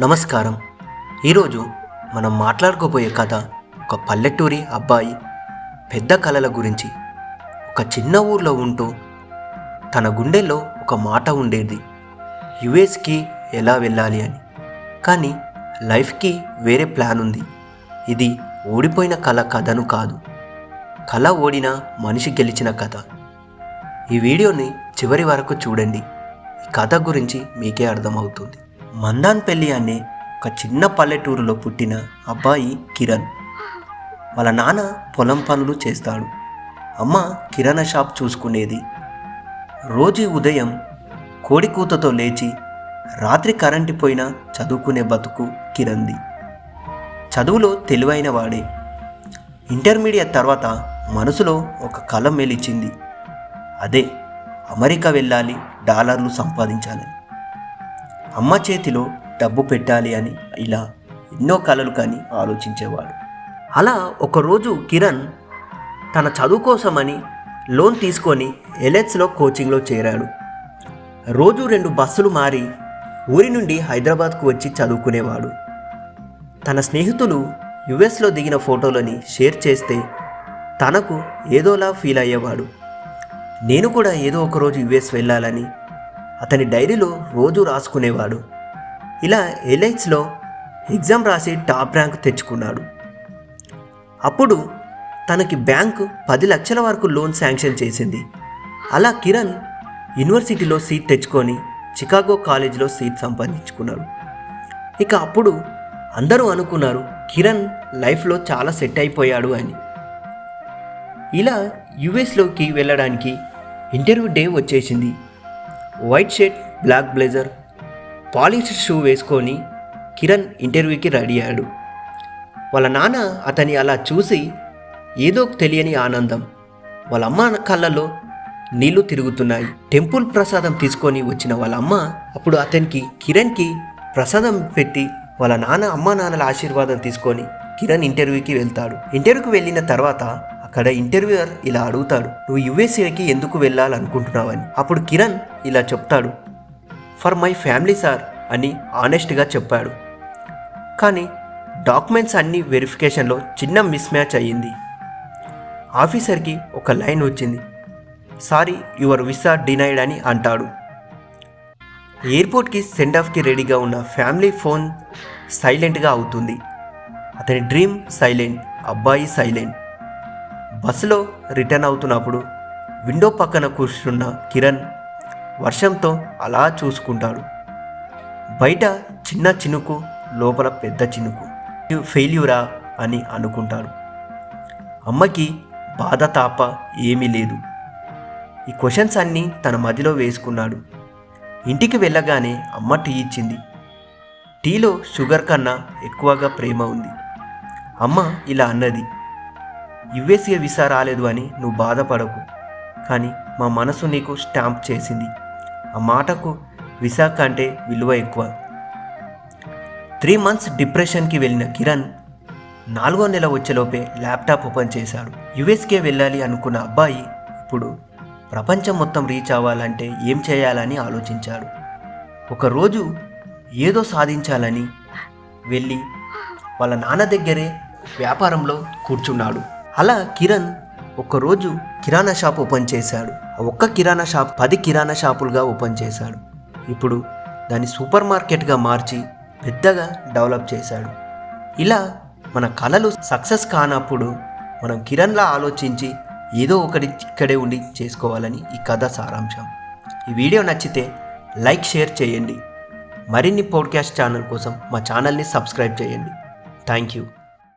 నమస్కారం. ఈరోజు మనం మాట్లాడుకోబోయే కథ ఒక పల్లెటూరి అబ్బాయి పెద్ద కలల గురించి. ఒక చిన్న ఊర్లో ఉంటూ తన గుండెల్లో ఒక మాట ఉండేది, యుఎస్కి ఎలా వెళ్ళాలి అని. కానీ లైఫ్కి వేరే ప్లాన్ ఉంది. ఇది ఓడిపోయిన కథను కాదు, కళ ఓడిన మనిషి గెలిచిన కథ. ఈ వీడియోని చివరి వరకు చూడండి. ఈ కథ గురించి మీకే అర్థమవుతుంది. మందాన్పల్లి అనే ఒక చిన్న పల్లెటూరులో పుట్టిన అబ్బాయి కిరణ్. వాళ్ళ నాన్న పొలం పనులు చేస్తాడు, అమ్మ కిరాణా షాప్ చూసుకునేది. రోజు ఉదయం కోడి కూతతో లేచి రాత్రి కరెంటు పోయినా చదువుకునే బతుకు కిరణ్ది. చదువులో తెలివైన వాడే. ఇంటర్మీడియట్ తర్వాత మనసులో ఒక కల మెలిచింది. అదే అమెరికా వెళ్ళాలి, డాలర్లు సంపాదించాలని, అమ్మ చేతిలో డబ్బు పెట్టాలి అని. ఇలా ఎన్నో కలలు కానీ ఆలోచించేవాడు. అలా ఒకరోజు కిరణ్ తన చదువు కోసమని లోన్ తీసుకొని ఎల్హెచ్లో కోచింగ్లో చేరాడు. రోజు 2 బస్సులు మారి ఊరి నుండి హైదరాబాద్కు వచ్చి చదువుకునేవాడు. తన స్నేహితులు యుఎస్లో దిగిన ఫోటోలని షేర్ చేస్తే తనకు ఏదోలా ఫీల్ అయ్యేవాడు. నేను కూడా ఏదో ఒకరోజు యుఎస్ వెళ్ళాలని అతని డైరీలో రోజు రాసుకునేవాడు. ఇలా ఎల్హెచ్లో ఎగ్జామ్ రాసి టాప్ ర్యాంక్ తెచ్చుకున్నాడు. అప్పుడు తనకి బ్యాంకు 10 లక్షల వరకు లోన్ శాంక్షన్ చేసింది. అలా కిరణ్ యూనివర్సిటీలో సీట్ తెచ్చుకొని చికాగో కాలేజీలో సీట్ సంపాదించుకున్నాడు. ఇక అప్పుడు అందరూ అనుకున్నారు కిరణ్ లైఫ్లో చాలా సెట్ అయిపోయాడు అని. ఇలా యుఎస్లోకి వెళ్ళడానికి ఇంటర్వ్యూ డే వచ్చేసింది. White shirt, black blazer, polished shoe వేసుకొని కిరణ్ ఇంటర్వ్యూకి రెడీ అయ్యాడు. వాళ్ళ నాన్న అతని అలా చూసి ఏదో తెలియని ఆనందం. వాళ్ళ అమ్మ కళ్ళల్లో నీళ్లు తిరుగుతున్నాయి. టెంపుల్ ప్రసాదం తీసుకొని వచ్చిన వాళ్ళ అమ్మ అప్పుడు కిరణ్కి ప్రసాదం పెట్టి వాళ్ళ అమ్మా నాన్నల ఆశీర్వాదం తీసుకొని కిరణ్ ఇంటర్వ్యూకి వెళ్తాడు. ఇంటర్వ్యూకి వెళ్ళిన తర్వాత అక్కడ ఇంటర్వ్యూయర్ ఇలా అడుగుతాడు, నువ్వు యుఎస్ఏకి ఎందుకు వెళ్ళాలనుకుంటున్నావని. అప్పుడు కిరణ్ ఇలా చెప్తాడు, ఫర్ మై ఫ్యామిలీ సార్ అని ఆనెస్ట్గా చెప్పాడు. కానీ డాక్యుమెంట్స్ అన్నీ వెరిఫికేషన్లో చిన్న మిస్ మ్యాచ్ అయ్యింది. ఆఫీసర్కి ఒక లైన్ వచ్చింది, సారీ యువర్ వీసా డినైడ్ అని అంటాడు. ఎయిర్పోర్ట్కి సెండ్ ఆఫ్కి రెడీగా ఉన్న ఫ్యామిలీ ఫోన్ సైలెంట్గా అవుతుంది. అతని డ్రీమ్ సైలెంట్, అబ్బాయి సైలెంట్. బస్సులో రిటర్న్ అవుతున్నప్పుడు విండో పక్కన కూర్చున్న కిరణ్ వర్షంతో అలా చూసుకుంటాడు. బయట చిన్న చినుకు, లోపల పెద్ద చినుకు. ఫెయిల్యూరా అని అనుకుంటాడు. అమ్మకి బాధ తాప ఏమీ లేదు. ఈ క్వశ్చన్స్ అన్నీ తన మదిలో వేసుకున్నాడు. ఇంటికి వెళ్ళగానే అమ్మ టీ ఇచ్చింది. టీలో షుగర్ కన్నా ఎక్కువగా ప్రేమ ఉంది. అమ్మ ఇలా అన్నది, యుఎస్ఏ వీసా రాలేదు అని నువ్వు బాధపడకు, కానీ మా మనసు నీకు స్టాంప్ చేసింది. ఆ మాటకు వీసా కంటే విలువ ఎక్కువ. 3 months డిప్రెషన్కి వెళ్ళిన కిరణ్ 4వ నెల వచ్చేలోపే ల్యాప్టాప్ ఓపెన్ చేశాడు. యుఎస్కే వెళ్ళాలి అనుకున్న అబ్బాయి ఇప్పుడు ప్రపంచం మొత్తం రీచ్ అవ్వాలంటే ఏం చేయాలని ఆలోచించాడు. ఒకరోజు ఏదో సాధించాలని వెళ్ళి వాళ్ళ నాన్న దగ్గరే వ్యాపారంలో కూర్చున్నాడు. అలా కిరణ్ ఒకరోజు కిరాణా షాప్ ఓపెన్ చేశాడు. ఒక్క కిరాణా షాప్ 10 కిరాణా షాపులుగా ఓపెన్ చేశాడు. ఇప్పుడు దాన్ని సూపర్ మార్కెట్గా మార్చి పెద్దగా డెవలప్ చేశాడు. ఇలా మన కళలు సక్సెస్ కానప్పుడు మనం కిరణ్లా ఆలోచించి ఏదో ఒకటి ఇక్కడే ఉండి చేసుకోవాలని ఈ కథ సారాంశం. ఈ వీడియో నచ్చితే లైక్, షేర్ చేయండి. మరిన్ని పాడ్కాస్ట్ ఛానల్ కోసం మా ఛానల్ని సబ్స్క్రైబ్ చేయండి. Thank you.